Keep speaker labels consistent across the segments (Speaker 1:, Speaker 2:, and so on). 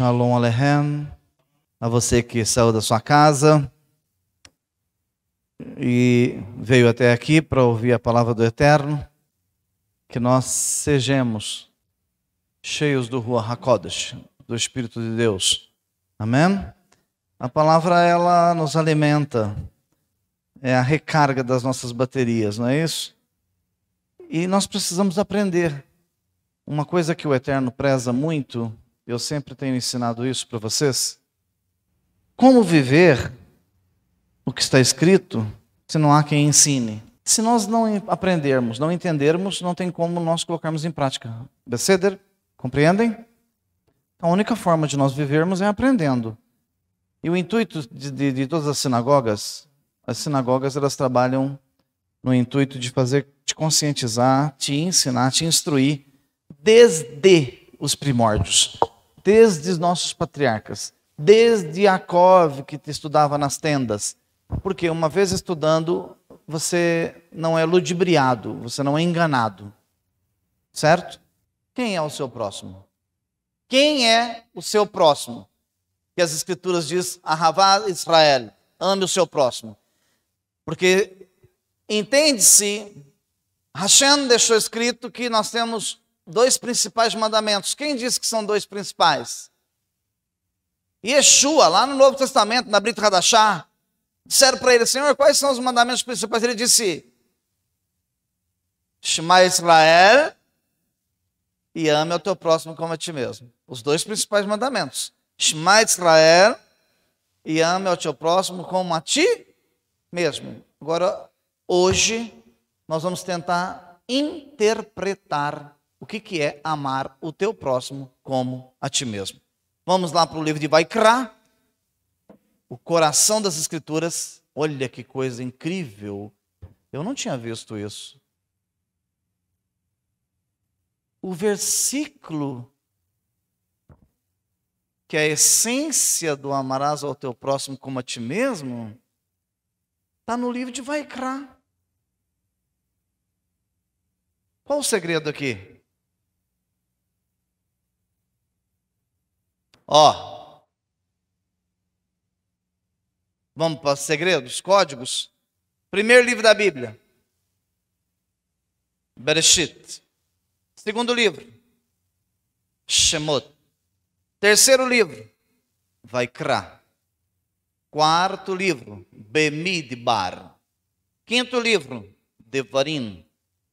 Speaker 1: Shalom Aleichem, a você que saiu da sua casa e veio até aqui para ouvir a palavra do Eterno, que nós sejamos cheios do Ruach HaKodesh, do Espírito de Deus. Amém? A palavra, ela nos alimenta, é a recarga das nossas baterias, não é isso? E nós precisamos aprender. Uma coisa que o Eterno preza muito, eu sempre tenho ensinado isso para vocês, como viver o que está escrito se não há quem ensine. Se nós não aprendermos, não entendermos, não tem como nós colocarmos em prática. Beseder? Compreendem? A única forma de nós vivermos é aprendendo. E o intuito de todas as sinagogas elas trabalham no intuito de fazer, te conscientizar, te ensinar, te instruir, desde os primórdios, desde os nossos patriarcas, desde Jacob, que te estudava nas tendas. Porque uma vez estudando, você não é ludibriado, você não é enganado. Certo? Quem é o seu próximo? Quem é o seu próximo? Que as escrituras dizem, Ahavá Israel, ame o seu próximo. Porque entende-se, Hashem deixou escrito que nós temos dois principais mandamentos. Quem disse que são dois principais? Yeshua, lá no Novo Testamento, na Brit Hadashah, disseram para ele, Senhor, quais são os mandamentos principais? Ele disse, Shema Israel e ame ao teu próximo como a ti mesmo. Os dois principais mandamentos. Shema Israel e ame ao teu próximo como a ti mesmo. Agora, hoje, nós vamos tentar interpretar o que é amar o teu próximo como a ti mesmo. Vamos lá para o livro de Vaikra, o coração das escrituras. Olha que coisa incrível. Eu não tinha visto isso. O versículo que é a essência do amarás ao teu próximo como a ti mesmo, está no livro de Vaikra. Qual o segredo aqui? Ó, vamos para os segredos, códigos. Primeiro livro da Bíblia, Bereshit. Segundo livro, Shemot. Terceiro livro, Vaikra. Quarto livro, Bemidbar. Quinto livro, Devarim.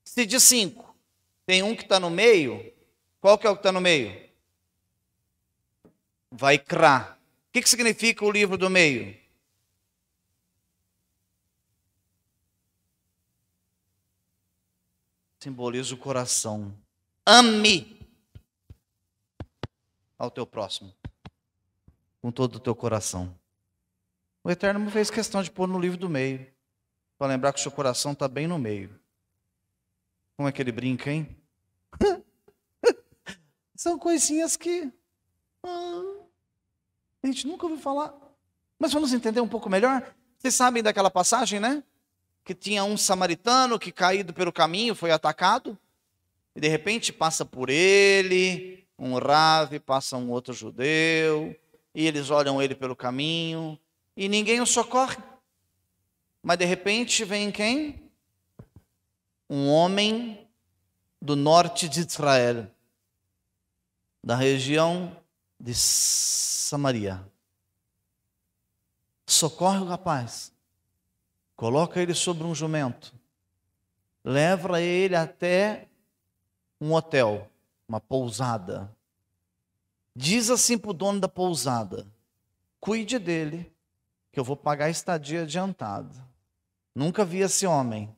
Speaker 1: Se diz 5, tem um que está no meio. Qual que é o que está no meio? Vaikra. O que significa o livro do meio? Simboliza o coração. Ame ao teu próximo com todo o teu coração. O Eterno me fez questão de pôr no livro do meio, para lembrar que o seu coração está bem no meio. Como é que ele brinca, hein? São coisinhas que a gente nunca ouviu falar. Mas vamos entender um pouco melhor. Vocês sabem daquela passagem, né? Que tinha um samaritano que, caído pelo caminho, foi atacado. E de repente passa por ele, um rave, passa um outro judeu. E eles olham ele pelo caminho. E ninguém o socorre. Mas de repente vem quem? Um homem do norte de Israel, da região de Samaria. Socorre o rapaz, coloca ele sobre um jumento, leva ele até um hotel, uma pousada. Diz assim para o dono da pousada, cuide dele, que eu vou pagar a estadia adiantada. Nunca vi esse homem.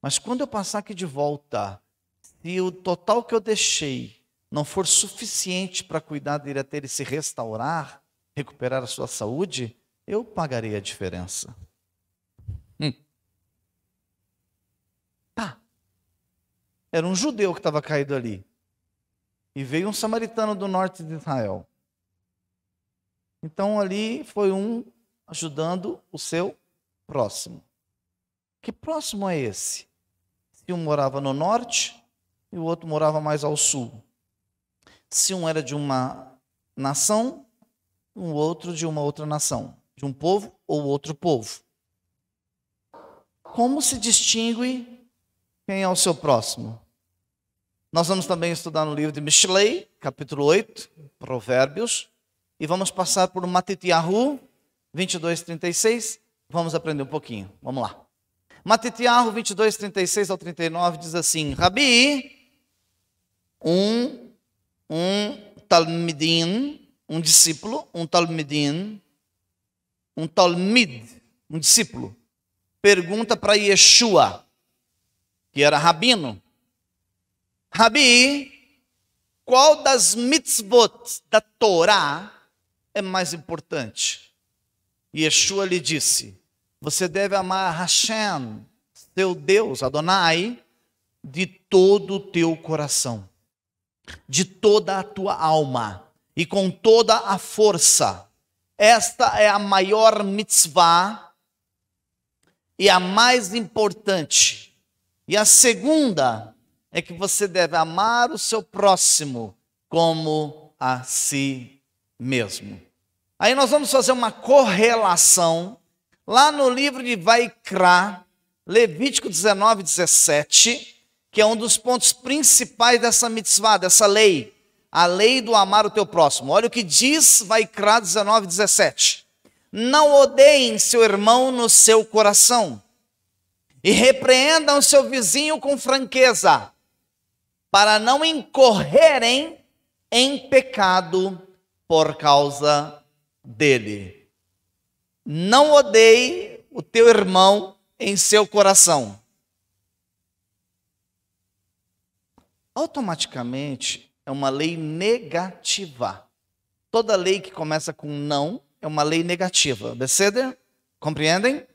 Speaker 1: Mas quando eu passar aqui de volta, se o total que eu deixei não for suficiente para cuidar dele até ele se restaurar, recuperar a sua saúde, eu pagarei a diferença. Tá. Era um judeu que estava caído ali. E veio um samaritano do norte de Israel. Então ali foi um ajudando o seu próximo. Que próximo é esse? Se um morava no norte e o outro morava mais ao sul. Se um era de uma nação, um outro de uma outra nação, de um povo ou outro povo. Como se distingue quem é o seu próximo? Nós vamos também estudar no livro de Mishlei, capítulo 8, Provérbios, e vamos passar por Matityahu 22:36. Vamos aprender um pouquinho. Vamos lá. Matityahu 22:36 ao 39 diz assim: Rabi, um talmidim, um discípulo, um talmidim, um talmid, um discípulo, pergunta para Yeshua, que era rabino: Rabi, qual das mitzvot da Torá é mais importante? Yeshua lhe disse: você deve amar Hashem, teu Deus, Adonai, de todo o teu coração, de toda a tua alma e com toda a força. Esta é a maior mitzvah e a mais importante. E a segunda é que você deve amar o seu próximo como a si mesmo. Aí nós vamos fazer uma correlação lá no livro de Vaikra, Levítico 19:17, que é um dos pontos principais dessa mitzvah, dessa lei, a lei do amar o teu próximo. Olha o que diz Vaikra 19:17. Não odeiem seu irmão no seu coração e repreendam seu vizinho com franqueza, para não incorrerem em pecado por causa dele. Não odeie o teu irmão em seu coração. Automaticamente é uma lei negativa. Toda lei que começa com não é uma lei negativa. Beseder? Compreendem?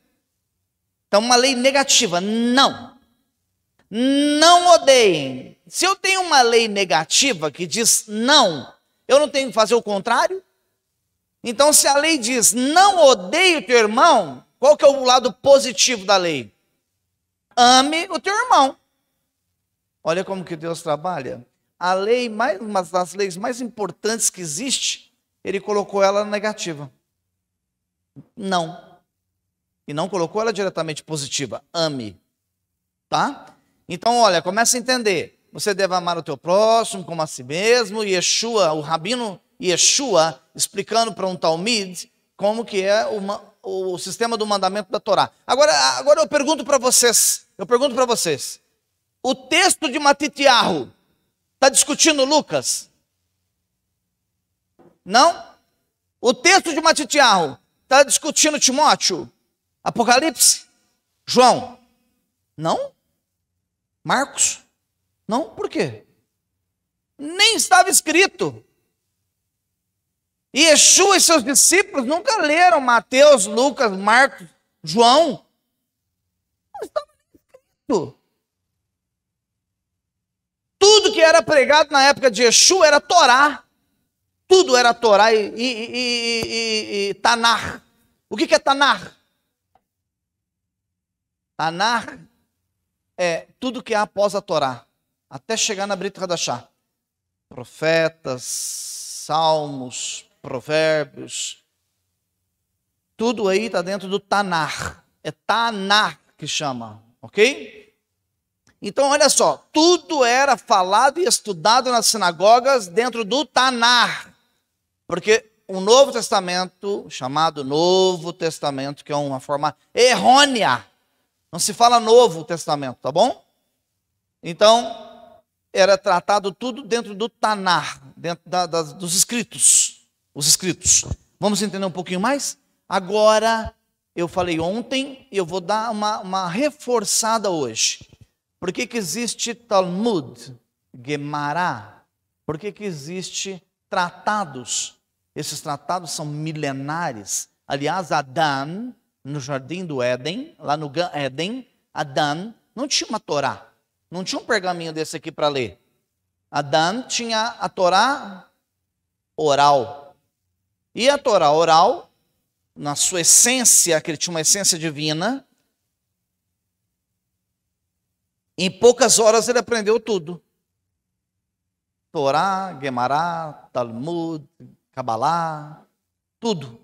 Speaker 1: Então, uma lei negativa, não. Não odeiem. Se eu tenho uma lei negativa que diz não, eu não tenho que fazer o contrário? Então, se a lei diz não odeie o teu irmão, qual que é o lado positivo da lei? Ame o teu irmão. Olha como que Deus trabalha. A lei, uma das leis mais importantes que existe, ele colocou ela negativa. Não. E não colocou ela diretamente positiva. Ame. Tá? Então, olha, começa a entender. Você deve amar o teu próximo como a si mesmo. Yeshua, o rabino Yeshua, explicando para um talmid como que é o sistema do mandamento da Torá. Agora eu pergunto para vocês, o texto de Matityahu está discutindo Lucas? Não? O texto de Matityahu está discutindo Timóteo? Apocalipse? João? Não? Marcos? Não? Por quê? Nem estava escrito. E Yeshua e seus discípulos nunca leram Mateus, Lucas, Marcos, João. Não estava escrito. Tudo que era pregado na época de Yeshua era Torá. Tudo era Torá e Tanar. O que é Tanar? Tanar é tudo que há após a Torá, até chegar na Brit Hadashah. Profetas, salmos, provérbios, tudo aí está dentro do Tanar. É Tanar que chama, ok? Então, olha só, tudo era falado e estudado nas sinagogas dentro do Tanar. Porque o Novo Testamento, chamado Novo Testamento, que é uma forma errônea, não se fala Novo Testamento, tá bom? Então, era tratado tudo dentro do Tanar, dentro dos escritos. Os escritos. Vamos entender um pouquinho mais? Agora, eu falei ontem e eu vou dar uma reforçada hoje. Por que existe Talmud, Gemara? Por que existe tratados? Esses tratados são milenares. Aliás, Adão, no jardim do Éden, lá no Gan Éden, Adão não tinha uma Torá. Não tinha um pergaminho desse aqui para ler. Adão tinha a Torá oral. E a Torá oral, na sua essência, que ele tinha uma essência divina, em poucas horas ele aprendeu tudo. Torá, Gemara, Talmud, Cabalá, tudo.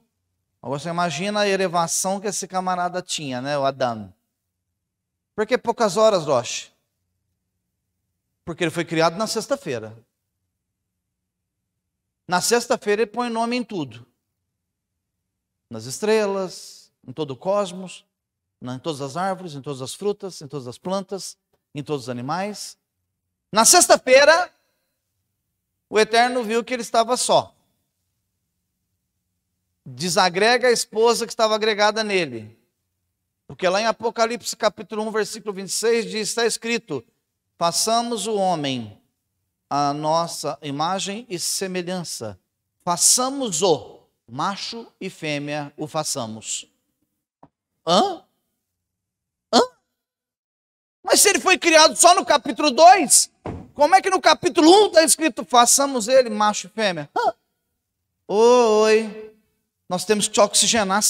Speaker 1: Agora você imagina a elevação que esse camarada tinha, né, o Adão. Por que poucas horas, Roche? Porque ele foi criado na sexta-feira. Na sexta-feira ele põe nome em tudo. Nas estrelas, em todo o cosmos, em todas as árvores, em todas as frutas, em todas as plantas, em todos os animais. Na sexta-feira, o Eterno viu que ele estava só. Desagrega a esposa que estava agregada nele. Porque lá em Apocalipse capítulo 1, versículo 26, diz, está escrito, façamos o homem a nossa imagem e semelhança. Façamos-o, macho e fêmea o façamos. Hã? Mas se ele foi criado só no capítulo 2, como é que no capítulo 1 está escrito, façamos ele, macho e fêmea? Oi, nós temos que oxigenar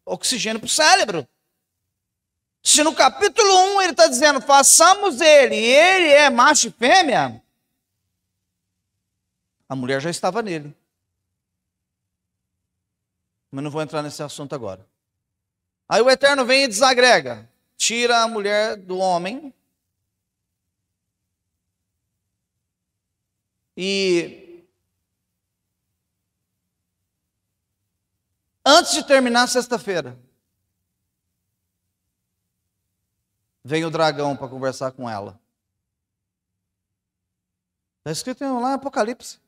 Speaker 1: oxigênio para o cérebro. Se no capítulo 1 ele está dizendo, façamos ele, e ele é macho e fêmea, a mulher já estava nele. Mas não vou entrar nesse assunto agora. Aí o Eterno vem e desagrega. Tira a mulher do homem. E antes de terminar a sexta-feira, vem o dragão para conversar com ela. Está escrito lá em Apocalipse.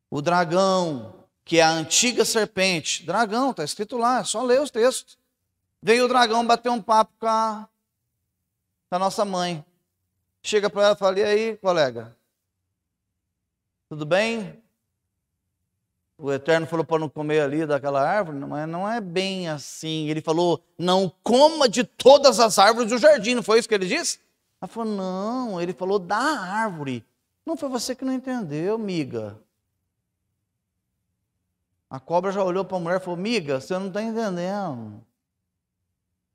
Speaker 1: O dragão, que é a antiga serpente. Dragão, está escrito lá, é só ler os textos. Veio o dragão bater um papo com a nossa mãe. Chega para ela e fala, e aí, colega? Tudo bem? O Eterno falou para não comer ali daquela árvore, mas não é bem assim. Ele falou, não coma de todas as árvores do jardim, não foi isso que ele disse? Ela falou, não, ele falou da árvore. Não foi você que não entendeu, miga. A cobra já olhou para a mulher e falou, miga, você não está entendendo.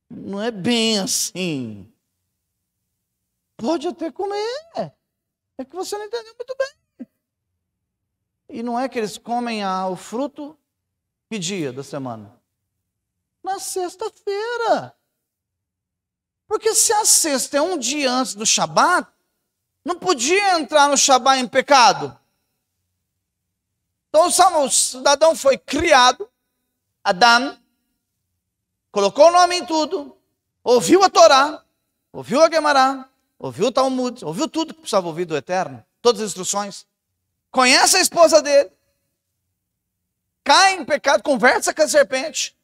Speaker 1: Não é bem assim. Pode até comer. É que você não entendeu muito bem. E não é que eles comem o fruto, que dia da semana? Na sexta-feira. Porque se a sexta é um dia antes do Shabat, não podia entrar no Shabat em pecado. Então o cidadão foi criado, Adão, colocou o nome em tudo, ouviu a Torá, ouviu a Guemará, ouviu o Talmud, ouviu tudo que precisava ouvir do Eterno, todas as instruções. Conhece a esposa dele, cai em pecado, conversa com a serpente,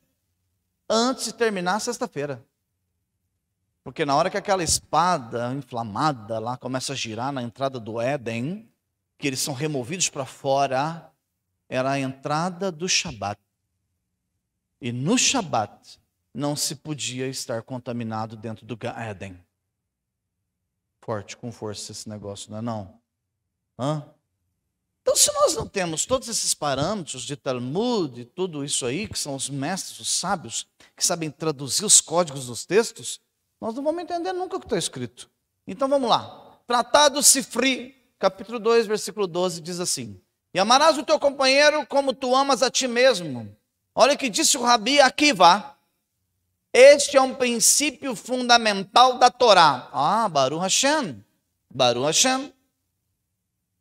Speaker 1: antes de terminar a sexta-feira. Porque na hora que aquela espada inflamada lá começa a girar na entrada do Éden, que eles são removidos para fora, era a entrada do Shabat. E no Shabat não se podia estar contaminado dentro do Éden. Forte, com força esse negócio, não é não? Hã? Então, se nós não temos todos esses parâmetros de Talmud e tudo isso aí, que são os mestres, os sábios, que sabem traduzir os códigos dos textos, nós não vamos entender nunca o que está escrito. Então, vamos lá. Tratado Sifri, capítulo 2, versículo 12, diz assim, e amarás o teu companheiro como tu amas a ti mesmo. Olha o que disse o Rabi Akiva. Este é um princípio fundamental da Torá. Baruch Hashem. Baruch Hashem.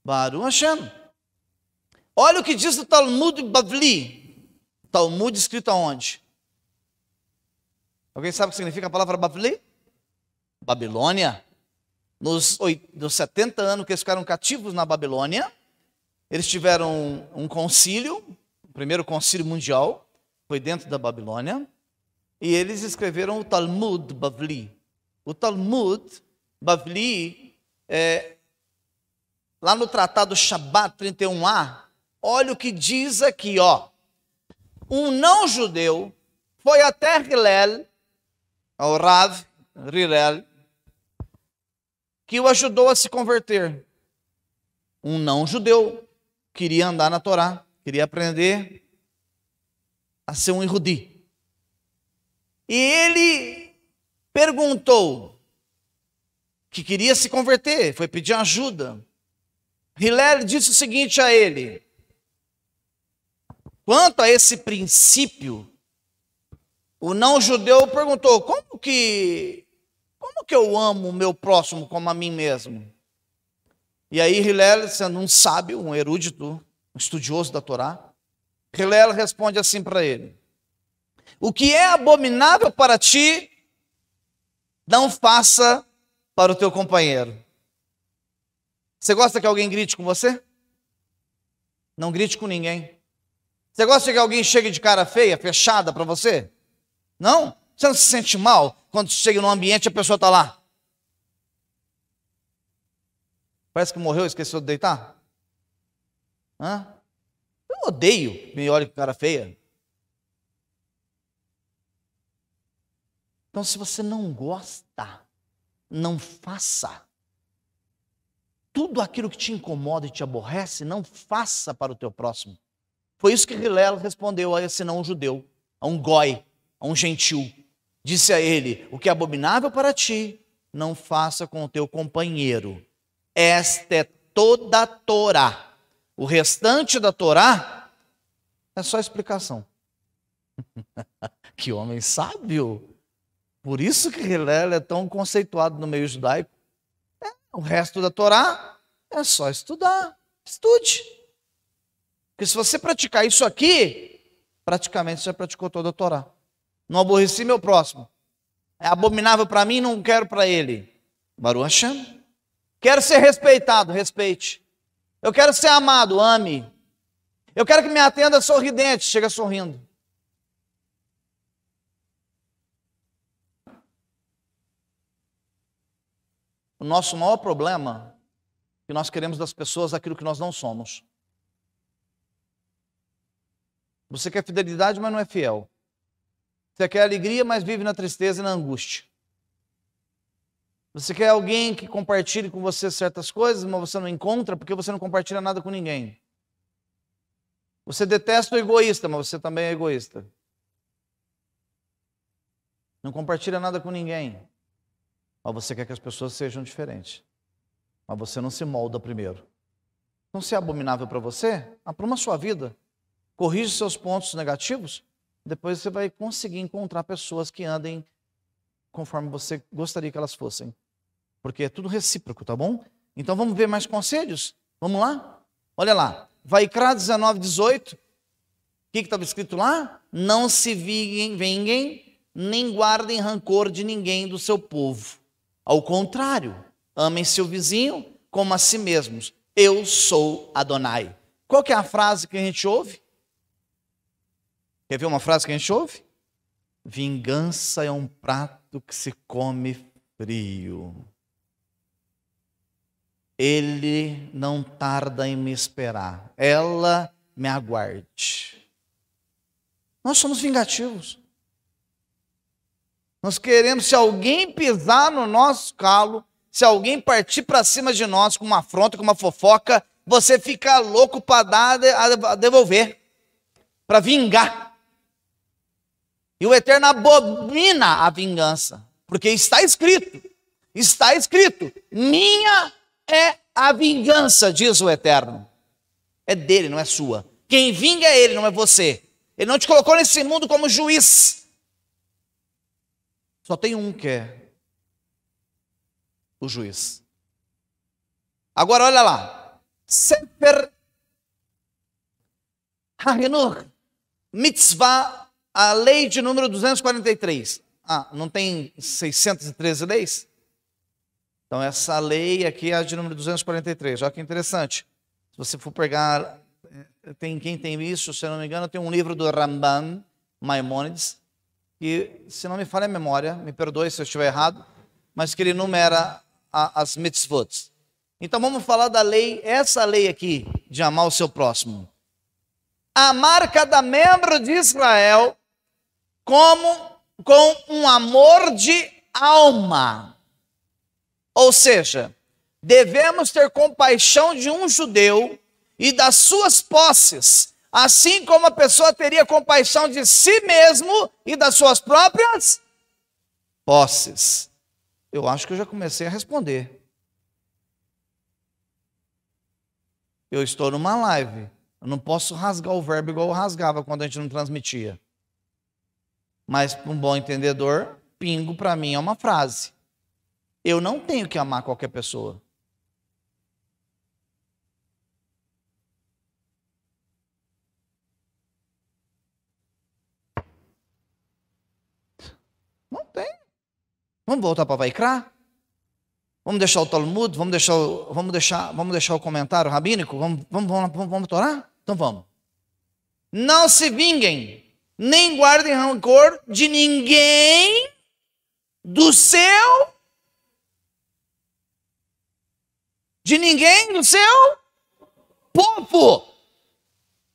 Speaker 1: Baruch Hashem. Olha o que diz o Talmud Bavli. Talmud escrito aonde? Alguém sabe o que significa a palavra Bavli? Babilônia. Nos 70 anos que eles ficaram cativos na Babilônia, eles tiveram um concílio, o primeiro concílio mundial, foi dentro da Babilônia, e eles escreveram o Talmud Bavli. O Talmud Bavli, lá no Tratado Shabat 31a, olha o que diz aqui, ó. Um não-judeu foi até Hillel, ao Rav Hillel, que o ajudou a se converter. Um não-judeu queria andar na Torá, queria aprender a ser um erudito. E ele perguntou, que queria se converter, foi pedir ajuda. Hillel disse o seguinte a ele: quanto a esse princípio, o não-judeu perguntou: como que eu amo o meu próximo como a mim mesmo? E aí Hillel, sendo um sábio, um erudito, um estudioso da Torá, Hillel responde assim para ele: o que é abominável para ti, não faça para o teu companheiro. Você gosta que alguém grite com você? Não grite com ninguém. Você gosta que alguém chegue de cara feia, fechada para você? Não? Você não se sente mal quando chega num ambiente e a pessoa está lá? Parece que morreu e esqueceu de deitar? Hã? Eu odeio que me olhe com cara feia. Então, se você não gosta, não faça. Tudo aquilo que te incomoda e te aborrece, não faça para o teu próximo. Foi isso que Hillel respondeu a esse não-judeu, a um goi, a um gentil. Disse a ele: o que é abominável para ti, não faça com o teu companheiro. Esta é toda a Torá. O restante da Torá é só explicação. Que homem sábio! Por isso que Hillel é tão conceituado no meio judaico. O resto da Torá é só estudar. Estude. Porque se você praticar isso aqui, praticamente você já praticou toda a Torá. Não aborreci meu próximo. É abominável para mim, não quero para ele. Baruch Hashem. Quero ser respeitado, respeite. Eu quero ser amado, ame. Eu quero que me atenda sorridente, chega sorrindo. O nosso maior problema é que nós queremos das pessoas aquilo que nós não somos. Você quer fidelidade, mas não é fiel. Você quer alegria, mas vive na tristeza e na angústia. Você quer alguém que compartilhe com você certas coisas, mas você não encontra porque você não compartilha nada com ninguém. Você detesta o egoísta, mas você também é egoísta. Não compartilha nada com ninguém. Mas você quer que as pessoas sejam diferentes. Mas você não se molda primeiro. Então, se é abominável para você, apruma a sua vida. Corrige seus pontos negativos. Depois você vai conseguir encontrar pessoas que andem conforme você gostaria que elas fossem. Porque é tudo recíproco, tá bom? Então vamos ver mais conselhos? Vamos lá? Olha lá. Vaikra 19:18. O que estava escrito lá? Não se vinguem, nem guardem rancor de ninguém do seu povo. Ao contrário, amem seu vizinho como a si mesmos. Eu sou Adonai. Qual que é a frase que a gente ouve? Quer ver uma frase que a gente ouve? Vingança é um prato que se come frio. Ele não tarda em me esperar. Ela me aguarde. Nós somos vingativos. Nós queremos, se alguém pisar no nosso calo, se alguém partir para cima de nós com uma afronta, com uma fofoca, você fica louco para devolver, para vingar. E o Eterno abomina a vingança, porque está escrito, minha é a vingança, diz o Eterno. É dele, não é sua. Quem vinga é ele, não é você. Ele não te colocou nesse mundo como juiz. Só tem um que é o juiz. Agora olha lá. Sefer HaHinur, Mitzvah, a lei de número 243. Ah, não tem 613 leis? Então essa lei aqui é a de número 243. Olha que interessante. Se você for pegar, quem tem isso, se eu não me engano, tem um livro do Rambam, Maimônides, que, se não me falha a memória, me perdoe se eu estiver errado, mas que ele enumera as mitzvot. Então vamos falar da lei, essa lei aqui, de amar o seu próximo. Amar cada membro de Israel com um amor de alma. Ou seja, devemos ter compaixão de um judeu e das suas posses, assim como a pessoa teria compaixão de si mesmo e das suas próprias posses. Eu acho que eu já comecei a responder. Eu estou numa live. Eu não posso rasgar o verbo igual eu rasgava quando a gente não transmitia. Mas, para um bom entendedor, pingo para mim é uma frase. Eu não tenho que amar qualquer pessoa. Não tem. Vamos voltar para Vaikra? Vamos deixar o Talmud? Vamos deixar o comentário rabínico? Vamos orar? Então vamos. Não se vinguem, nem guardem rancor de ninguém do seu povo.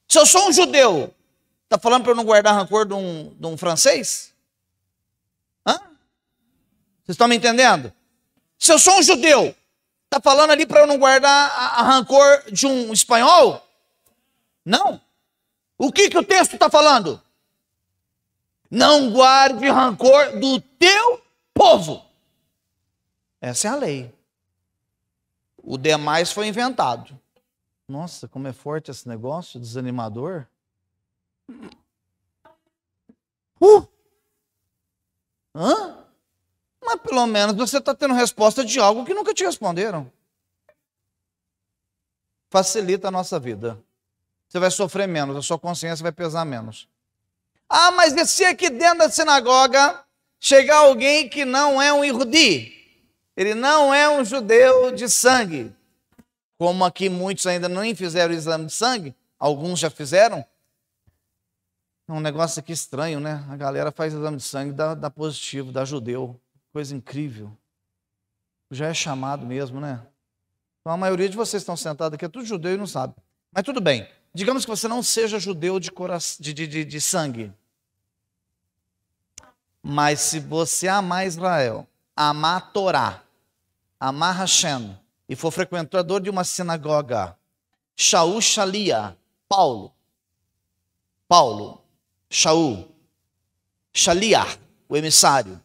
Speaker 1: Se eu sou um judeu, está falando para eu não guardar rancor de um francês? Hã? Vocês estão me entendendo? Se eu sou um judeu, está falando ali para eu não guardar a rancor de um espanhol? Não. O que o texto está falando? Não guarde rancor do teu povo. Essa é a lei. O demais foi inventado. Nossa, como é forte esse negócio, desanimador. Hã? Mas pelo menos você está tendo resposta de algo que nunca te responderam. Facilita a nossa vida. Você vai sofrer menos, a sua consciência vai pesar menos. Ah, mas e se aqui dentro da sinagoga chegar alguém que não é um Yehudi? Ele não é um judeu de sangue. Como aqui muitos ainda nem fizeram o exame de sangue, alguns já fizeram. É um negócio aqui estranho, né? A galera faz exame de sangue, dá positivo, dá judeu. Coisa incrível. Já é chamado mesmo, né? Então a maioria de vocês estão sentados aqui é tudo judeu e não sabe. Mas tudo bem. Digamos que você não seja judeu de sangue. Mas se você amar Israel, amar a Torá, amar Hashem, e for frequentador de uma sinagoga, Shaul Shalia, Paulo, Shaul, Shaliah, o emissário,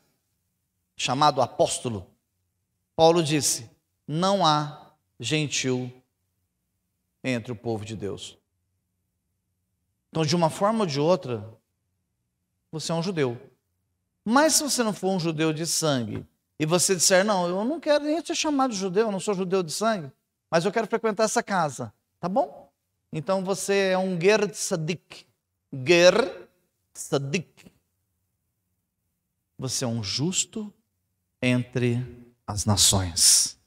Speaker 1: chamado apóstolo, Paulo disse, não há gentil entre o povo de Deus. Então, de uma forma ou de outra, você é um judeu. Mas se você não for um judeu de sangue, e você disser, não, eu não quero nem ser chamado de judeu, eu não sou judeu de sangue, mas eu quero frequentar essa casa, tá bom? Então você é um ger tzadik. Ger tzadik. Você é um justo entre as nações.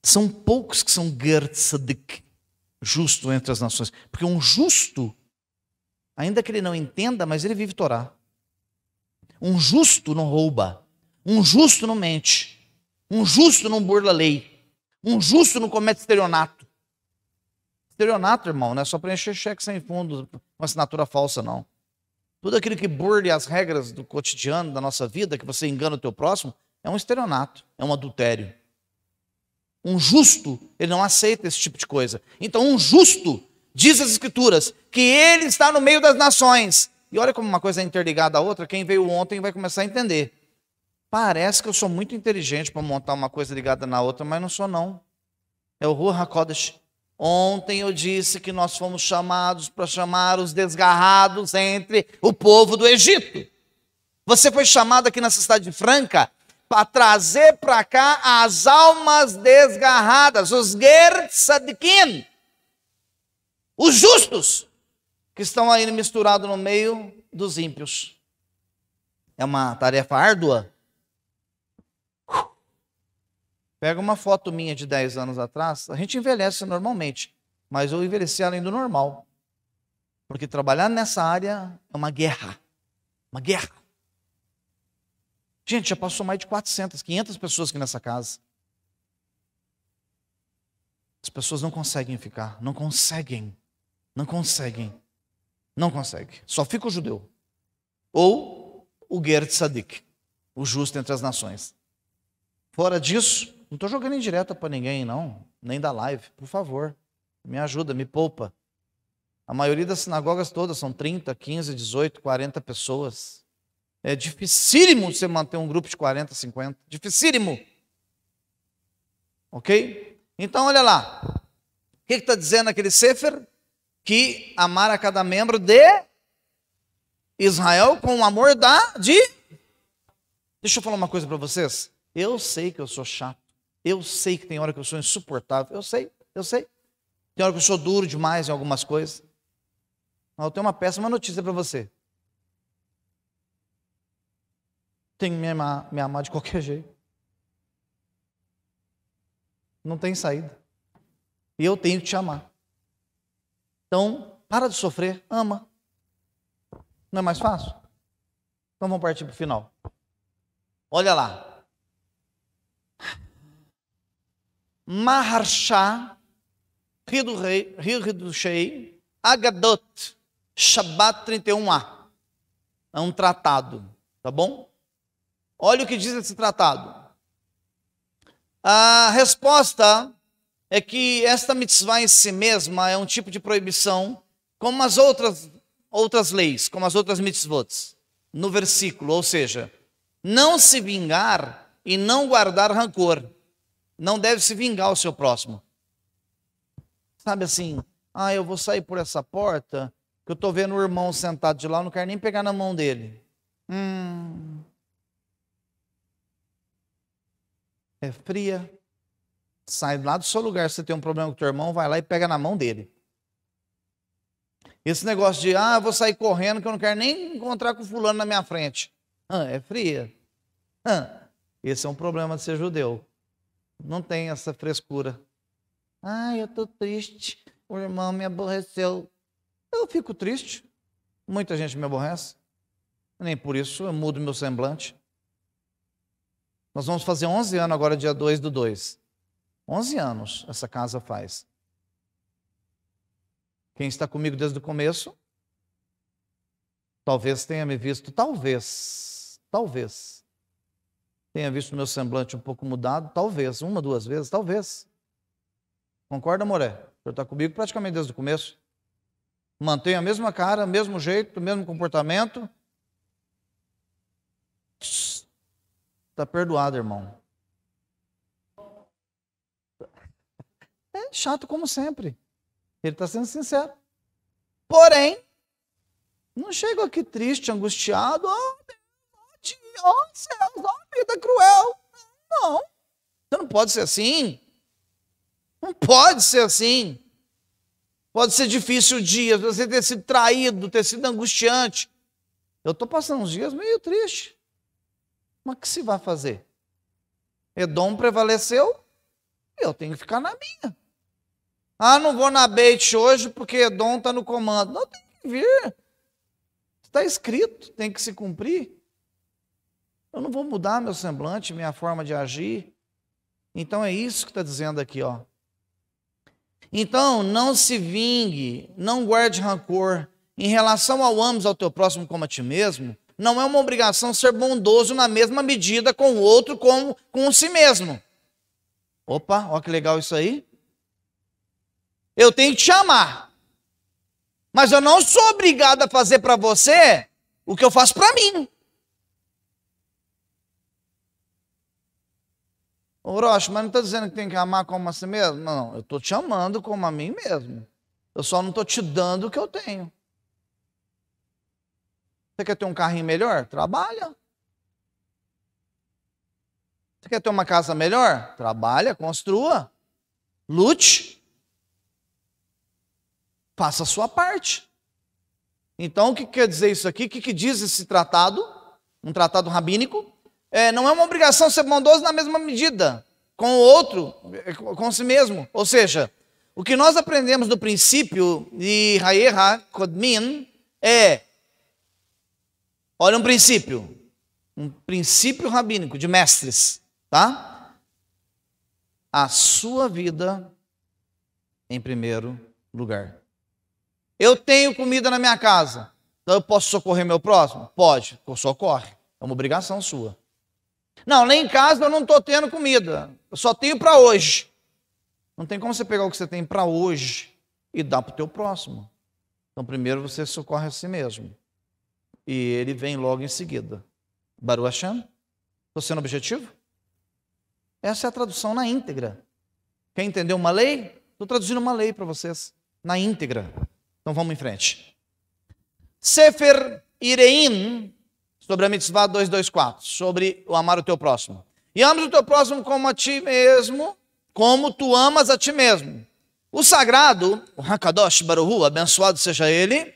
Speaker 1: São poucos que são ger tzadik, justo entre as nações. Porque um justo, ainda que ele não entenda, mas ele vive Torá. Um justo não rouba. Um justo não mente. Um justo não burla a lei. Um justo não comete estelionato. Estelionato, irmão, não é só preencher cheque sem fundo com assinatura falsa, não. Tudo aquilo que burle as regras do cotidiano, da nossa vida, que você engana o teu próximo, é um estelionato, é um adultério. Um justo, ele não aceita esse tipo de coisa. Então, um justo, diz as Escrituras, que ele está no meio das nações. E olha como uma coisa é interligada à outra, quem veio ontem vai começar a entender. Parece que eu sou muito inteligente para montar uma coisa ligada na outra, mas não sou não. É o Ruach HaKodesh. Ontem eu disse que nós fomos chamados para chamar os desgarrados entre o povo do Egito. Você foi chamado aqui nessa cidade franca para trazer para cá as almas desgarradas, os ger tzadikim, os justos, que estão aí misturados no meio dos ímpios. É uma tarefa árdua. Pega uma foto minha de 10 anos atrás, a gente envelhece normalmente, mas eu envelheci além do normal. Porque trabalhar nessa área é uma guerra. Uma guerra. Gente, já passou mais de 400, 500 pessoas aqui nessa casa. As pessoas não conseguem ficar, não conseguem. Só fica o judeu. Ou o ger tzadik, o justo entre as nações. Fora disso, não estou jogando indireta para ninguém, não, nem da live, por favor, me ajuda, me poupa. A maioria das sinagogas todas são 30, 15, 18, 40 pessoas. É dificílimo você manter um grupo de 40, 50, dificílimo. Ok? Então, olha lá, que está dizendo aquele Sefer? Que amar a cada membro de Israel com o amor Deixa eu falar uma coisa para vocês. Eu sei que eu sou chato. Eu sei que tem hora que eu sou insuportável. Eu sei. Tem hora que eu sou duro demais em algumas coisas. Mas eu tenho uma péssima notícia para você. Tem que me amar de qualquer jeito. Não tem saída. E eu tenho que te amar. Então, para de sofrer, ama. Não é mais fácil? Então vamos partir para o final. Olha lá. Maharsha, Rio do Shei, Agadot, Shabbat 31a. É um tratado, tá bom? Olha o que diz esse tratado. A resposta é que esta mitzvah em si mesma é um tipo de proibição, como as outras leis, como as outras mitzvot, no versículo, ou seja, não se vingar e não guardar rancor. Não deve se vingar o seu próximo. Sabe assim, eu vou sair por essa porta, que eu estou vendo o irmão sentado de lá, eu não quero nem pegar na mão dele. É fria. Sai lá do seu lugar, se você tem um problema com o teu irmão, vai lá e pega na mão dele. Esse negócio de, eu vou sair correndo, que eu não quero nem encontrar com fulano na minha frente. É fria. Esse é um problema de ser judeu. Não tem essa frescura. Eu estou triste, o irmão me aborreceu. Eu fico triste. Muita gente me aborrece. Nem por isso eu mudo meu semblante. Nós vamos fazer 11 anos agora, dia 2/2. 11 anos essa casa faz. Quem está comigo desde o começo, talvez tenha me visto, talvez, tenha visto meu semblante um pouco mudado, talvez, 1, 2 vezes, talvez. Concorda, Moré? O senhor está comigo praticamente desde o começo. Mantém a mesma cara, mesmo jeito, mesmo comportamento. Está perdoado, irmão. É chato como sempre. Ele está sendo sincero. Porém, não chego aqui triste, angustiado. Céus, vida cruel. Não. Você não pode ser assim. Não pode ser assim. Pode ser difícil o dia, você ter sido traído, ter sido angustiante. Eu estou passando uns dias meio triste. Mas o que se vai fazer? Edom prevaleceu, eu tenho que ficar na minha. Não vou na Beit hoje porque Edom está no comando. Não, tem que vir. Está escrito, tem que se cumprir. Eu não vou mudar meu semblante, minha forma de agir. Então é isso que está dizendo aqui, ó. Então, não se vingue, não guarde rancor. Em relação ao ames ao teu próximo como a ti mesmo, não é uma obrigação ser bondoso na mesma medida com o outro como com si mesmo. Opa, olha que legal isso aí. Eu tenho que te amar. Mas eu não sou obrigado a fazer para você o que eu faço para mim. Orochi, mas não está dizendo que tem que amar como a si mesmo? Não, eu estou te amando como a mim mesmo. Eu só não estou te dando o que eu tenho. Você quer ter um carrinho melhor? Trabalha. Você quer ter uma casa melhor? Trabalha, construa. Lute. Faça a sua parte. Então, o que quer dizer isso aqui? O que diz esse tratado? Um tratado rabínico? Não é uma obrigação ser bondoso na mesma medida com o outro, com si mesmo. Ou seja, o que nós aprendemos do princípio de Hayera Kodmin olha um princípio rabínico de mestres, tá? A sua vida em primeiro lugar. Eu tenho comida na minha casa, então eu posso socorrer meu próximo? Pode, socorre, é uma obrigação sua. Não, nem em casa eu não estou tendo comida, eu só tenho para hoje. Não tem como você pegar o que você tem para hoje e dar para o teu próximo. Então primeiro você socorre a si mesmo. E ele vem logo em seguida. Baruch Hashem? Estou sendo objetivo? Essa é a tradução na íntegra. Quer entender uma lei? Estou traduzindo uma lei para vocês, na íntegra. Então vamos em frente. Sefer Ireim, sobre a mitzvah 224, sobre o amar o teu próximo. E amas o teu próximo como a ti mesmo, como tu amas a ti mesmo. O sagrado, o Hakadosh Baruch Hu, abençoado seja ele,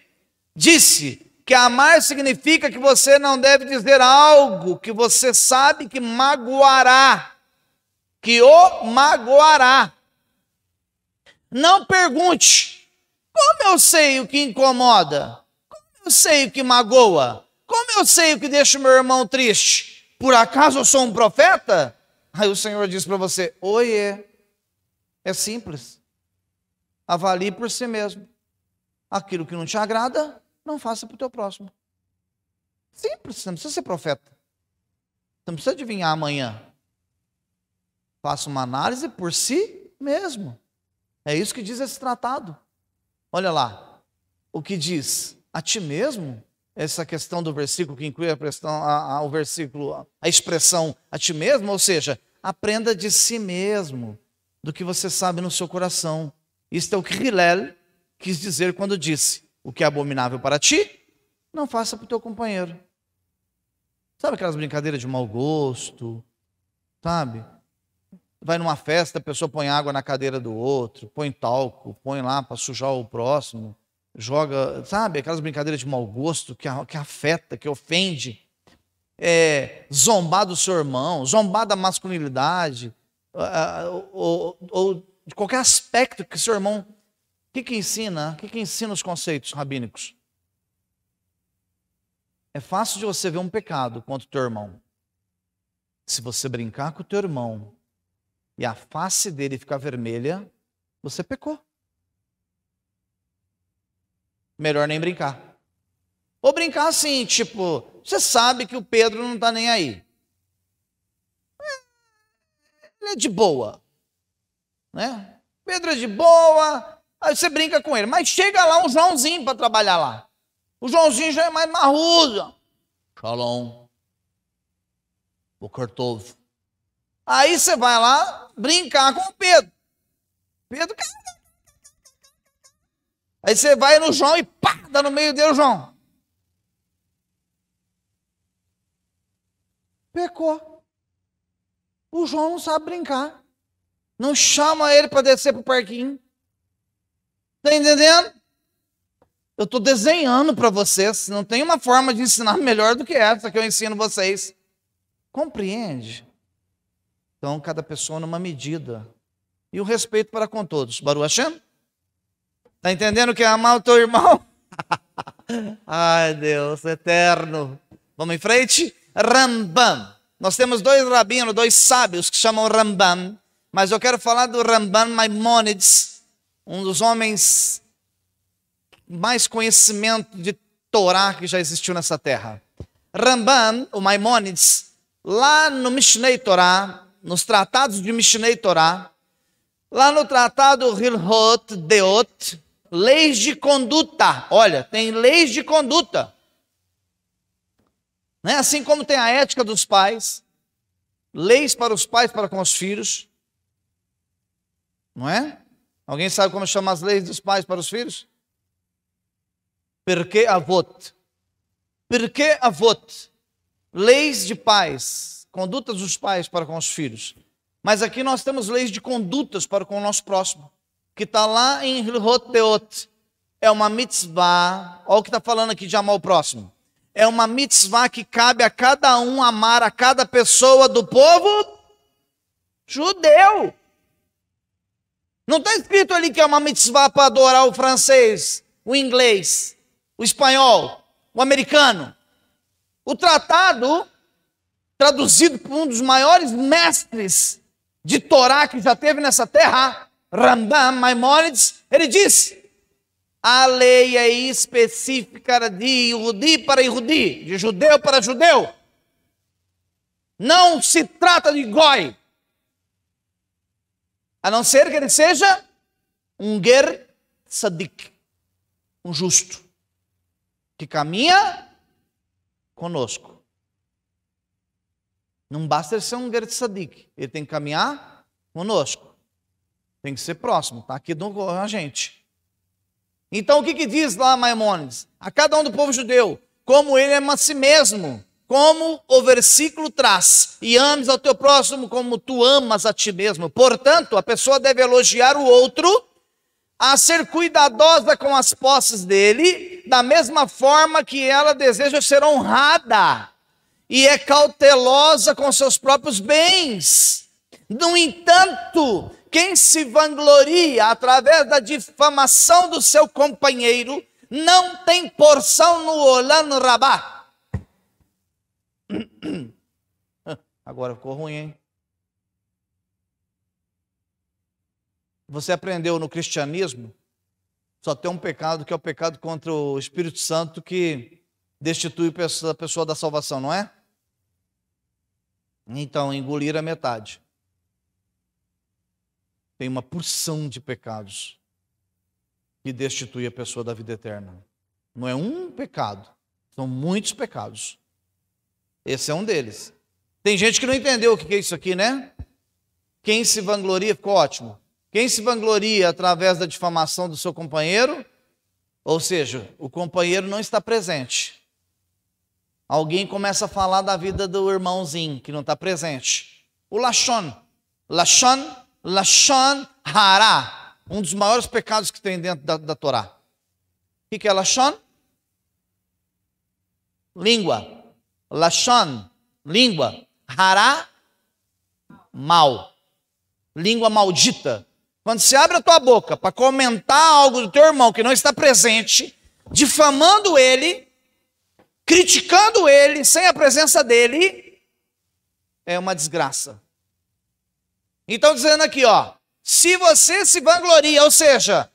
Speaker 1: disse que amar significa que você não deve dizer algo que você sabe que magoará, que o magoará. Não pergunte, como eu sei o que incomoda? Como eu sei o que magoa? Como eu sei o que deixa o meu irmão triste? Por acaso eu sou um profeta? Aí o Senhor diz para você, oiê, é simples. Avalie por si mesmo. Aquilo que não te agrada, não faça para o teu próximo. Simples, você não precisa ser profeta. Você não precisa adivinhar amanhã. Faça uma análise por si mesmo. É isso que diz esse tratado. Olha lá, o que diz a ti mesmo, essa questão do versículo que inclui o versículo, a expressão a ti mesmo, ou seja, aprenda de si mesmo, do que você sabe no seu coração. Isto é o que Hillel quis dizer quando disse, o que é abominável para ti, não faça para o teu companheiro. Sabe aquelas brincadeiras de mau gosto, sabe? Vai numa festa, a pessoa põe água na cadeira do outro, põe talco, põe lá para sujar o próximo, joga, sabe, aquelas brincadeiras de mau gosto que afeta, que ofende, zombar do seu irmão, zombar da masculinidade, ou de qualquer aspecto que seu irmão... O que ensina? O que ensina os conceitos rabínicos? É fácil de você ver um pecado contra o teu irmão. Se você brincar com o teu irmão e a face dele ficar vermelha, você pecou. Melhor nem brincar. Ou brincar assim, tipo, você sabe que o Pedro não está nem aí. Ele é de boa. Né? Pedro é de boa, aí você brinca com ele. Mas chega lá um Joãozinho para trabalhar lá. O Joãozinho já é mais marrudo. Shalom. Boker Tov. Aí você vai lá brincar com o Pedro. Pedro... Aí você vai no João e pá, dá no meio dele o João. Pecou. O João não sabe brincar. Não chama ele para descer para o parquinho. Está entendendo? Eu estou desenhando para vocês. Não tem uma forma de ensinar melhor do que essa que eu ensino vocês. Compreende? Então, cada pessoa numa medida. E o respeito para com todos. Baruch Hashem? Está entendendo que é amar o teu irmão? Ai, Deus eterno. Vamos em frente? Rambam. Nós temos dois rabinos, dois sábios que chamam Rambam. Mas eu quero falar do Rambam Maimonides, um dos homens mais conhecimento de Torá que já existiu nessa terra. Rambam, o Maimonides, lá no Mishnei Torá, nos tratados de Mishnei Torá, lá no tratado Hilhot Deot, leis de conduta. Olha, tem leis de conduta. Né? Assim como tem a ética dos pais, leis para os pais para com os filhos. Não é? Alguém sabe como chama as leis dos pais para os filhos? Pirkei Avot. Pirkei Avot. Leis de pais, condutas dos pais para com os filhos. Mas aqui nós temos leis de condutas para com o nosso próximo, que está lá em Hilhot Deot. É uma mitzvah, olha o que está falando aqui de amar o próximo. É uma mitzvah que cabe a cada um amar a cada pessoa do povo judeu. Não está escrito ali que é uma mitzvah para adorar o francês, o inglês, o espanhol, o americano. O tratado, traduzido por um dos maiores mestres de Torá que já teve nessa terra, Rambam Maimonides, ele disse: a lei é específica de Yehudi para Yehudi, de judeu para judeu. Não se trata de goi, a não ser que ele seja um ger tzadik, um justo, que caminha conosco. Não basta ele ser um ger tzadik, ele tem que caminhar conosco. Tem que ser próximo, está aqui com a gente. Então o que diz lá Maimônides? A cada um do povo judeu, como ele ama a si mesmo, como o versículo traz, e ames ao teu próximo como tu amas a ti mesmo. Portanto, a pessoa deve elogiar o outro, a ser cuidadosa com as posses dele, da mesma forma que ela deseja ser honrada, e é cautelosa com seus próprios bens. No entanto, quem se vangloria através da difamação do seu companheiro, não tem porção no Olam Rabá. Agora ficou ruim, hein? Você aprendeu no cristianismo, só tem um pecado, que é o pecado contra o Espírito Santo, que destitui a pessoa da salvação, não é? Então, engolir a metade. Tem uma porção de pecados que destitui a pessoa da vida eterna. Não é um pecado, são muitos pecados. Esse é um deles. Tem gente que não entendeu o que é isso aqui, né? Quem se vangloria, ficou ótimo. Quem se vangloria através da difamação do seu companheiro, ou seja, o companheiro não está presente. Alguém começa a falar da vida do irmãozinho que não está presente. O Lashon Hara, um dos maiores pecados que tem dentro da Torá. O que é Lashon? Língua. Lashon, língua. Hara, mal. Língua maldita. Quando você abre a tua boca para comentar algo do teu irmão que não está presente, difamando ele, criticando ele, sem a presença dele, é uma desgraça. Então dizendo aqui, ó, se você se vangloria, ou seja,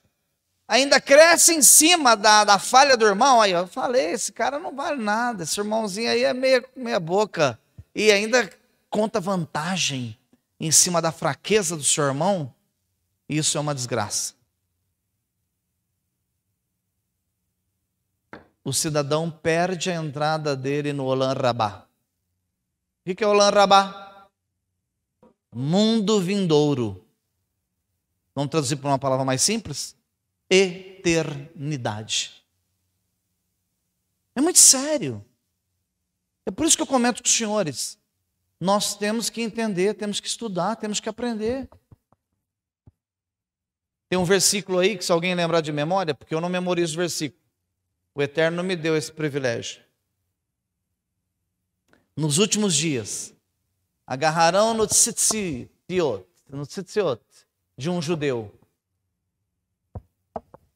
Speaker 1: ainda cresce em cima da falha do irmão, aí eu falei, esse cara não vale nada, esse irmãozinho aí é meia boca, e ainda conta vantagem em cima da fraqueza do seu irmão, isso é uma desgraça. O cidadão perde a entrada dele no Olam Rabá. O que é Olam Rabá? Mundo vindouro. Vamos traduzir para uma palavra mais simples? Eternidade. É muito sério. É por isso que eu comento com os senhores. Nós temos que entender, temos que estudar, temos que aprender. Tem um versículo aí que, se alguém lembrar de memória, porque eu não memorizo o versículo, o Eterno não me deu esse privilégio. Nos últimos dias, agarrarão no tzitziot de um judeu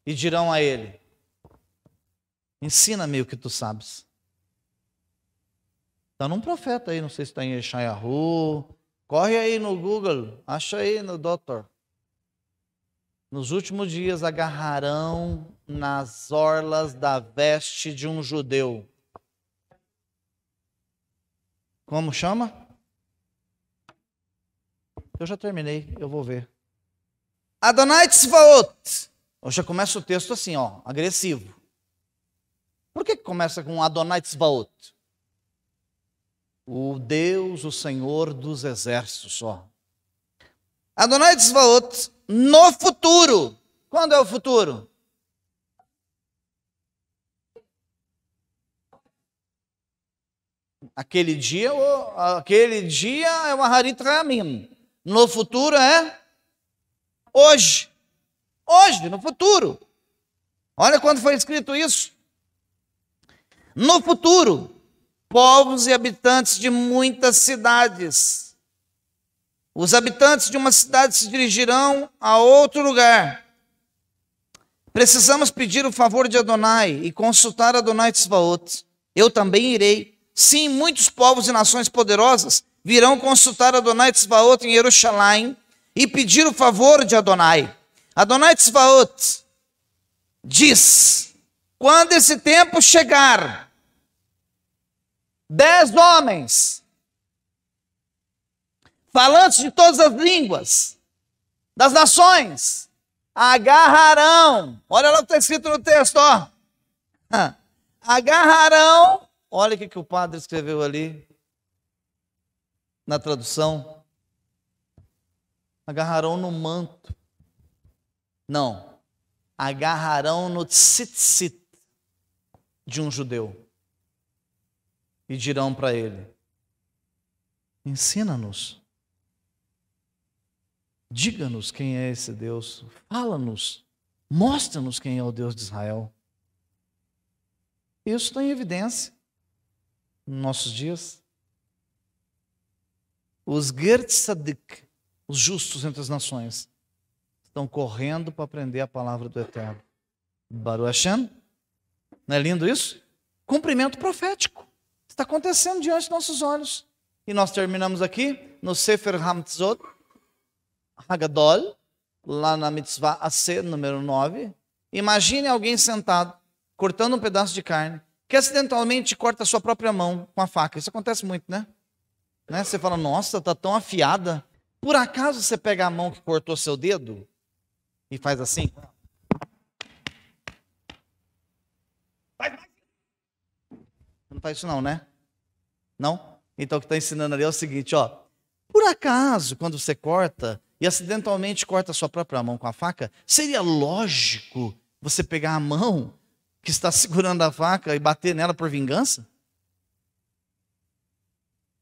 Speaker 1: e dirão a ele: ensina-me o que tu sabes. Está num profeta aí, não sei se está em Yeshayahu, corre aí no Google, acha aí no Doutor. Nos últimos dias agarrarão nas orlas da veste de um judeu. Como chama? Eu já terminei, eu vou ver. Adonai Tzvaot. Eu já começa o texto assim, ó, agressivo. Por que começa com Adonai Tzvaot? O Deus, o Senhor dos exércitos, ó. Adonai Tzvaot, no futuro. Quando é o futuro? Aquele dia é o Aharit Ramim. No futuro é hoje. Hoje, no futuro. Olha quando foi escrito isso. No futuro, povos e habitantes de muitas cidades. Os habitantes de uma cidade se dirigirão a outro lugar. Precisamos pedir o favor de Adonai e consultar Adonai Tzvaot. Eu também irei. Sim, muitos povos e nações poderosas virão consultar Adonai Tzvaot em Jerusalém e pedir o favor de Adonai. Adonai Tzvaot diz: quando esse tempo chegar, 10 homens, falantes de todas as línguas, das nações, agarrarão, olha lá o que está escrito no texto, ó. Agarrarão, olha o que o padre escreveu ali, na tradução, agarrarão no manto, Não. Agarrarão no tzitzit de um judeu e dirão para ele: ensina-nos. Diga-nos quem é esse Deus. Fala-nos. Mostra-nos quem é o Deus de Israel. Isso está em evidência nos nossos dias. Os Ger Tzadik, os justos entre as nações, estão correndo para aprender a palavra do Eterno. Baruch Hashem. Não é lindo isso? Cumprimento profético. Está acontecendo diante de nossos olhos. E nós terminamos aqui no Sefer HaMitzvot Hagadol, lá na Mitzvah AC, número 9. Imagine alguém sentado, cortando um pedaço de carne, que acidentalmente corta a sua própria mão com a faca. Isso acontece muito, né? Você fala, nossa, está tão afiada. Por acaso você pega a mão que cortou seu dedo e faz assim? Não faz isso não, né? Não? Então o que está ensinando ali é o seguinte, ó. Por acaso, quando você corta e acidentalmente corta a sua própria mão com a faca, seria lógico você pegar a mão que está segurando a faca e bater nela por vingança?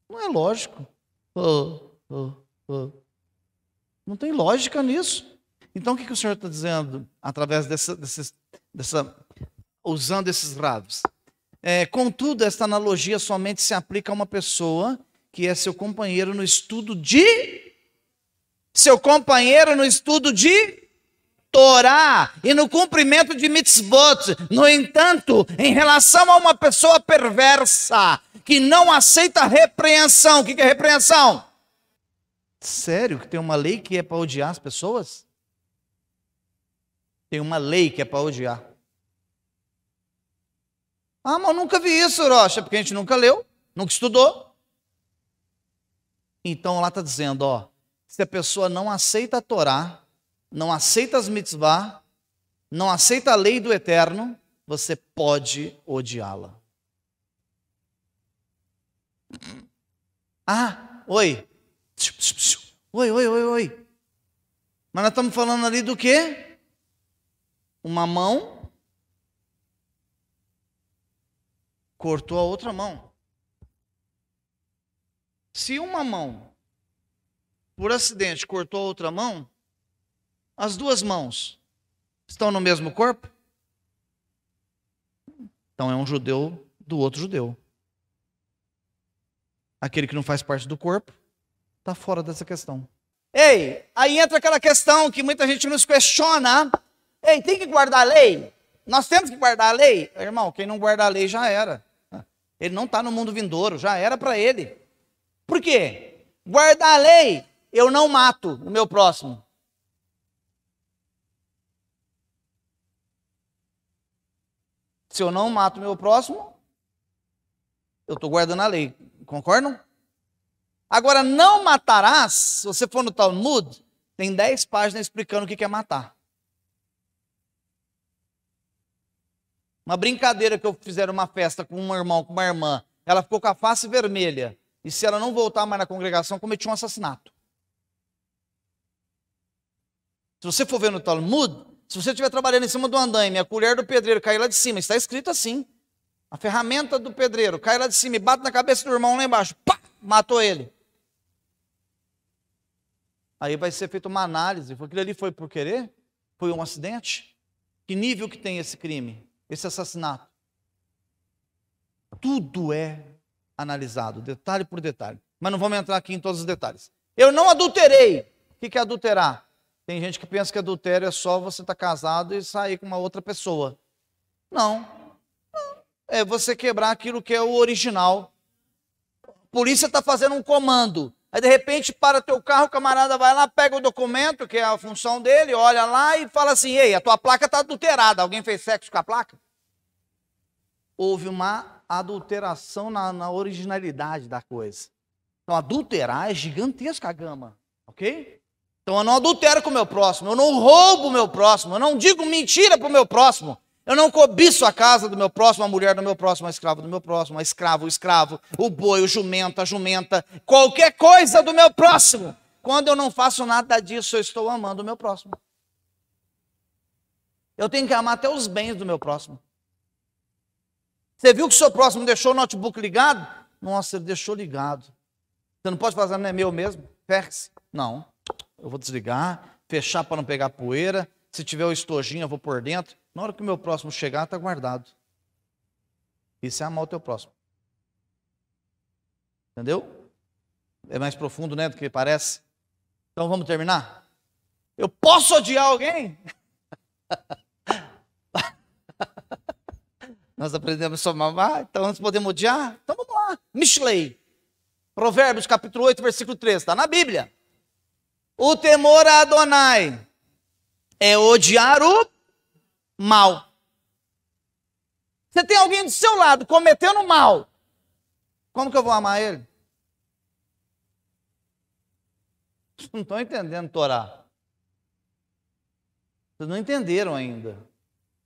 Speaker 1: Não é lógico. Não tem lógica nisso. Então o que o Senhor está dizendo através usando esses rados? Contudo, esta analogia somente se aplica a uma pessoa que é seu companheiro no estudo de Torá e no cumprimento de mitzvot. No entanto, em relação a uma pessoa perversa que não aceita repreensão, o que é repreensão? Sério que tem uma lei que é para odiar as pessoas? Tem uma lei que é para odiar. Ah, mas eu nunca vi isso, Rocha, porque a gente nunca leu, nunca estudou. Então lá está dizendo, ó, se a pessoa não aceita a Torá, não aceita as mitzvah, não aceita a lei do Eterno, você pode odiá-la. Ah, oi. Oi. Mas nós estamos falando ali do quê? Uma mão cortou a outra mão. Se uma mão, por acidente, cortou a outra mão, as duas mãos estão no mesmo corpo? Então é um judeu do outro judeu. Aquele que não faz parte do corpo está fora dessa questão. Ei, aí entra aquela questão que muita gente nos questiona. Ei, tem que guardar a lei? Nós temos que guardar a lei? Irmão, quem não guardar a lei já era. Ele não está no mundo vindouro, já era para ele. Por quê? Guardar a lei, eu não mato o meu próximo. Se eu não mato o meu próximo, eu estou guardando a lei. Concordam? Agora, não matarás, se você for no Talmud, tem 10 páginas explicando o que é matar. Uma brincadeira que eu fizeram uma festa com um irmão, com uma irmã, ela ficou com a face vermelha. E se ela não voltar mais na congregação, cometia um assassinato. Se você for ver no Talmud, se você estiver trabalhando em cima do andaime, a colher do pedreiro cai lá de cima, está escrito assim. A ferramenta do pedreiro cai lá de cima e bate na cabeça do irmão lá embaixo. Pá! Matou ele. Aí vai ser feita uma análise. Aquilo ali foi por querer? Foi um acidente? Que nível que tem esse crime? Esse assassinato? Tudo é analisado, detalhe por detalhe. Mas não vamos entrar aqui em todos os detalhes. Eu não adulterei. O que é adulterar? Tem gente que pensa que adultério é só você estar casado e sair com uma outra pessoa. Não. É você quebrar aquilo que é o original. A polícia está fazendo um comando. Aí de repente para teu carro, o camarada vai lá, pega o documento, que é a função dele, olha lá e fala assim, ei, a tua placa está adulterada. Alguém fez sexo com a placa? Houve uma adulteração na originalidade da coisa. Então adulterar é gigantesca a gama, ok? Então eu não adultero com o meu próximo, eu não roubo o meu próximo, eu não digo mentira para o meu próximo, eu não cobiço a casa do meu próximo, a mulher do meu próximo, a escrava do meu próximo, a escravo, o escravo, o boi, o jumento, a jumenta, qualquer coisa do meu próximo. Quando eu não faço nada disso, eu estou amando o meu próximo. Eu tenho que amar até os bens do meu próximo. Você viu que o seu próximo deixou o notebook ligado? Nossa, ele deixou ligado. Você não pode fazer, não é meu mesmo? Feche. Não. Eu vou desligar, fechar para não pegar poeira. Se tiver o estojinho, eu vou por dentro. Na hora que o meu próximo chegar, está guardado. Isso é amar o teu próximo. Entendeu? É mais profundo, né, do que parece. Então vamos terminar? Eu posso odiar alguém? Nós aprendemos sobre amar, então nós podemos odiar? Então vamos lá. Mishlei. Provérbios capítulo 8, versículo 13. Está na Bíblia. O temor a Adonai é odiar o mal. Você tem alguém do seu lado cometendo mal. Como que eu vou amar ele? Vocês não estão entendendo Torá. Vocês não entenderam ainda.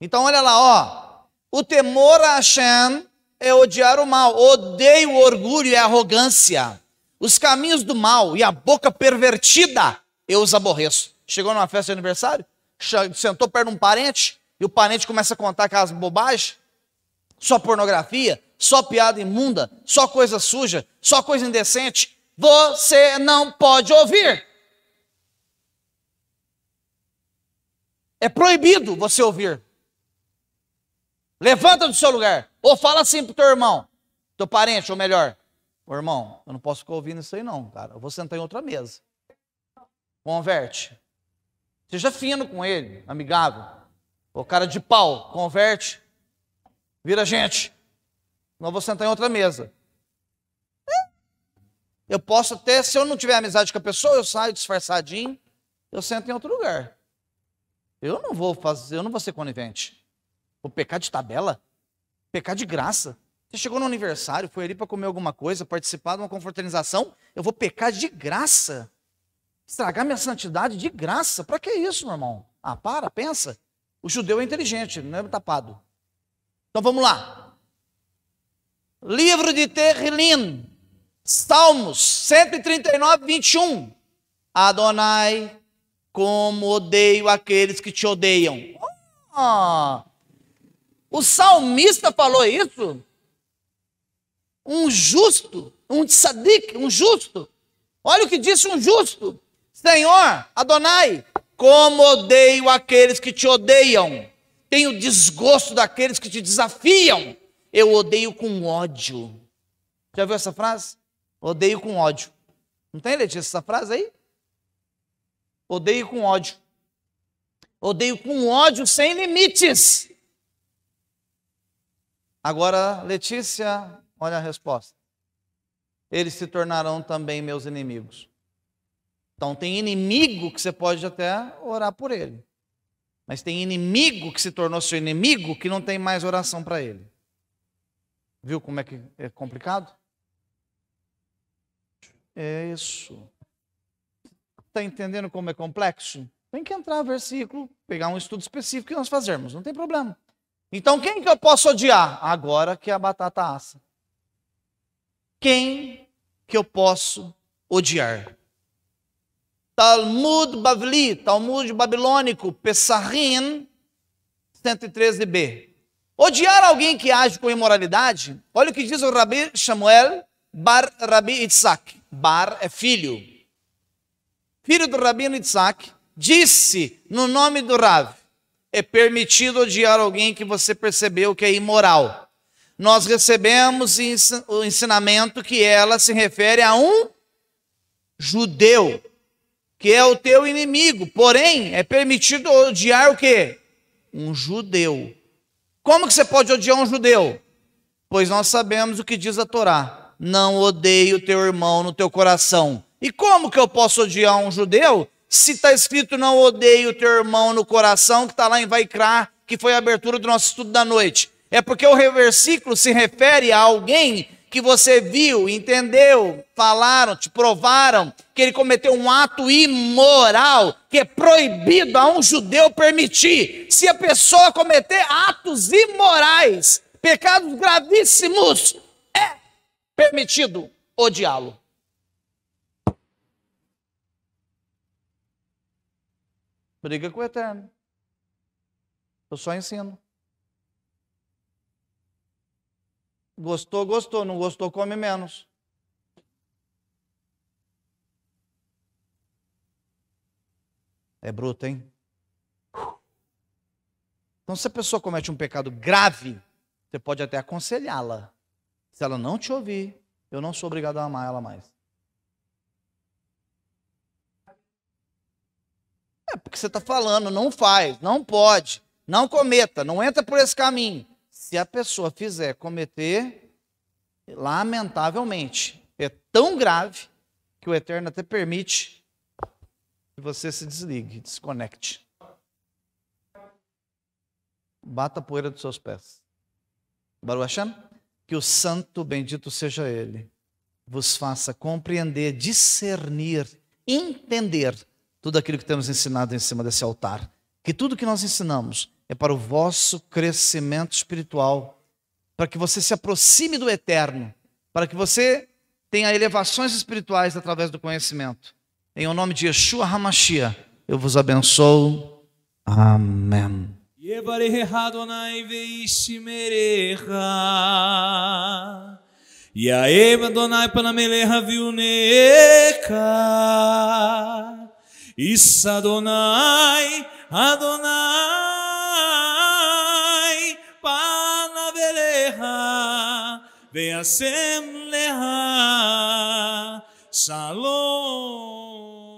Speaker 1: Então olha lá, ó. O temor a Hashem é odiar o mal. Odeio o orgulho e a arrogância. Os caminhos do mal e a boca pervertida, eu os aborreço. Chegou numa festa de aniversário, sentou perto de um parente, e o parente começa a contar aquelas bobagens, só pornografia, só piada imunda, só coisa suja, só coisa indecente. Você não pode ouvir. É proibido você ouvir. Levanta do seu lugar. Ou fala assim pro teu irmão, teu parente, ou melhor. Ô irmão, eu não posso ficar ouvindo isso aí não, cara. Eu vou sentar em outra mesa. Converte. Seja fino com ele, amigável. O cara de pau, converte. Vira gente. Não vou sentar em outra mesa. Eu posso até, se eu não tiver amizade com a pessoa, eu saio disfarçadinho, eu sento em outro lugar. Eu não vou ser conivente. Vou pecar de tabela? Pecar de graça? Você chegou no aniversário, foi ali para comer alguma coisa, participar de uma confraternização, eu vou pecar de graça? Estragar minha santidade de graça? Para que isso, meu irmão? Ah, pensa. O judeu é inteligente, não é tapado. Então vamos lá. Livro de Terrilim, Salmos 139, 21. Adonai, como odeio aqueles que te odeiam. O salmista falou isso? Um justo, um tzadik, um justo. Olha o que disse um justo. Senhor, Adonai, como odeio aqueles que te odeiam. Tenho desgosto daqueles que te desafiam. Eu odeio com ódio. Já viu essa frase? Odeio com ódio. Não tem, Letícia, essa frase aí? Odeio com ódio. Odeio com ódio sem limites. Agora, Letícia, olha a resposta. Eles se tornarão também meus inimigos. Então tem inimigo que você pode até orar por ele. Mas tem inimigo que se tornou seu inimigo que não tem mais oração para ele. Viu como é que é complicado? É isso. Está entendendo como é complexo? Tem que entrar no versículo, pegar um estudo específico e nós fazermos, não tem problema. Então quem que eu posso odiar? Agora que a batata assa. Quem que eu posso odiar? Talmud Bavli, Talmud Babilônico, Pessahim 113b. Odiar alguém que age com imoralidade, olha o que diz o Rabi Samuel Bar Rabi Itzak. Bar é filho. Filho do Rabino Itzak, disse no nome do Rav, é permitido odiar alguém que você percebeu que é imoral. Nós recebemos o ensinamento que ela se refere a um judeu, que é o teu inimigo. Porém, é permitido odiar o quê? Um judeu. Como que você pode odiar um judeu? Pois nós sabemos o que diz a Torá. Não odeie o teu irmão no teu coração. E como que eu posso odiar um judeu? Se está escrito não odeie o teu irmão no coração, que está lá em Vaikra, que foi a abertura do nosso estudo da noite. É porque o versículo se refere a alguém que você viu, entendeu, falaram, te provaram que ele cometeu um ato imoral, que é proibido a um judeu permitir. Se a pessoa cometer atos imorais, pecados gravíssimos, é permitido odiá-lo. Briga com o Eterno. Eu só ensino. Gostou, gostou. Não gostou, come menos. É bruto, hein? Então, se a pessoa comete um pecado grave, você pode até aconselhá-la. Se ela não te ouvir, eu não sou obrigado a amar ela mais. É porque você está falando, não faz, não pode, não cometa, não entra por esse caminho. Se a pessoa fizer cometer, lamentavelmente, é tão grave que o Eterno até permite que você se desligue, desconecte. Bata a poeira dos seus pés. Baruch Hashem, que o santo bendito seja ele, vos faça compreender, discernir, entender tudo aquilo que temos ensinado em cima desse altar. Que tudo que nós ensinamos é para o vosso crescimento espiritual, para que você se aproxime do Eterno, para que você tenha elevações espirituais através do conhecimento. Em o nome de Yeshua HaMashiach, eu vos abençoo. Amém.
Speaker 2: Yevarecha Adonai veishimerecha, Yaev Adonai panamelecha viunecha, Issa Adonai, Adonai panavelecha, veasem lecha, Shalom.